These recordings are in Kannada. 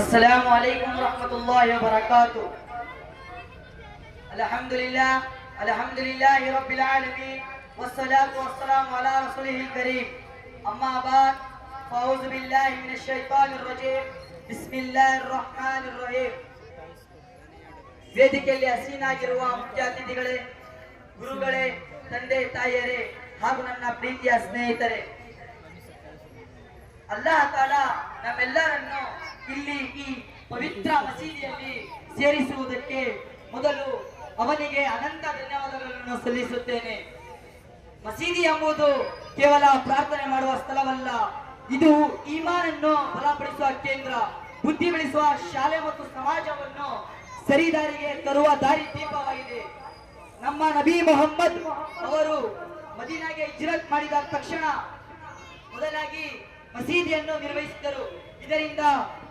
अस्सलामु अलैकुम रहमतुल्लाहि व बरकातुहू। अल्हम्दुलिल्लाहि रब्बिल आलमीन वस्सलातु वस्सलामु अला रसूलिहिल करीम। अम्मा बाद फअऊज़ु बिल्लाहि मिनश शैतानिर रजीम। बिस्मिल्लाहिर रहमानिर रहीम। ವೇದಿಕೆಯಲ್ಲಿ ಹಸೀನಾಗಿರುವ ಮುಖ್ಯ ಅತಿಥಿಗಳೇ, ಗುರುಗಳೇ, ತಂದೆ ತಾಯಿಯರೇ ಹಾಗೂ ನನ್ನ ಪ್ರೀತಿಯ ಸ್ನೇಹಿತರೆ, ಅಲ್ಲಾಹ್ ತಾಲಾ ನಮ್ಮೆಲ್ಲರನ್ನು ಇಲ್ಲಿ ಈ ಪವಿತ್ರ ಮಸೀದಿಯಲ್ಲಿ ಸೇರಿಸುವುದಕ್ಕೆ ಮೊದಲು ಅವನಿಗೆ ಅನಂತ ಧನ್ಯವಾದಗಳನ್ನು ಸಲ್ಲಿಸುತ್ತೇನೆ. ಮಸೀದಿ ಎಂಬುದು ಕೇವಲ ಪ್ರಾರ್ಥನೆ ಮಾಡುವ ಸ್ಥಳವಲ್ಲ, ಇದು ಈಮಾನನ್ನು ಬಲಪಡಿಸುವ ಕೇಂದ್ರ, ಬುದ್ಧಿ ಬೆಳೆಸುವ ಶಾಲೆ ಮತ್ತು ಸಮಾಜವನ್ನು ಸರಿದಾರಿಗೆ ತರುವ ದಾರಿ ದೀಪವಾಗಿದೆ. ನಮ್ಮ ನಬಿ ಮೊಹಮ್ಮದ್ ಅವರು ಮದೀನಾಗೆ ಹಿಜ್ರತ್ ಮಾಡಿದ ತಕ್ಷಣ ಮೊದಲಾಗಿ ಮಸೀದಿಯನ್ನು ನಿರ್ವಹಿಸಿದರು. ಇದರಿಂದ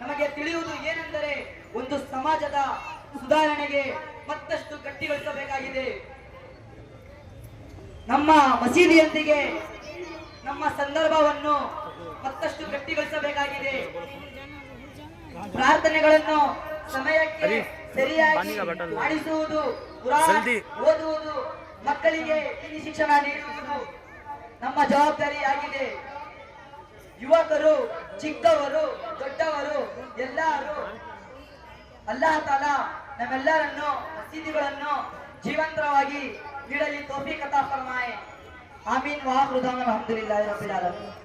ನಮಗೆ ತಿಳಿಯುವುದು ಏನೆಂದರೆ, ಒಂದು ಸಮಾಜದ ಸುಧಾರಣೆಗೆ ಮತ್ತಷ್ಟು ಗಟ್ಟಿಗೊಳಿಸಬೇಕಾಗಿದೆ. ನಮ್ಮ ಮಸೀದಿಯೊಂದಿಗೆ ನಮ್ಮ ಸಂದರ್ಭವನ್ನು ಮತ್ತಷ್ಟು ಗಟ್ಟಿಗೊಳಿಸಬೇಕಾಗಿದೆ. ಪ್ರಾರ್ಥನೆಗಳನ್ನು ಸಮಯಕ್ಕೆ ಸರಿಯಾಗಿ ಮಾಡಿಸುವುದು, ಕುರಾನ್ ಓದುವುದು, ಮಕ್ಕಳಿಗೆ ದೀನಿ ಶಿಕ್ಷಣ ನೀಡುವುದು ನಮ್ಮ ಜವಾಬ್ದಾರಿಯಾಗಿದೆ. ಯುವಕರು, ಚಿಕ್ಕವರು, ದೊಡ್ಡವರು ಎಲ್ಲರೂ ಅಲ್ಲಾಹ್ ತಾಲಾ ನಮ್ಮೆಲ್ಲರನ್ನು ಮಸೀದಿಗಳನ್ನು ಜೀವಂತವಾಗಿ ನೀಡಲಿ ತೌಫೀಕ್ ಅತಾ ಫರ್ಮಾಯೆ. ಆಮೀನ್. ವಾ ಆಖಿರು ದಅವಾನಾ ಅಲ್ಹಮ್ದುಲಿಲ್ಲಾಹಿ ರಬ್ಬಿಲ್ ಆಲಮೀನ್.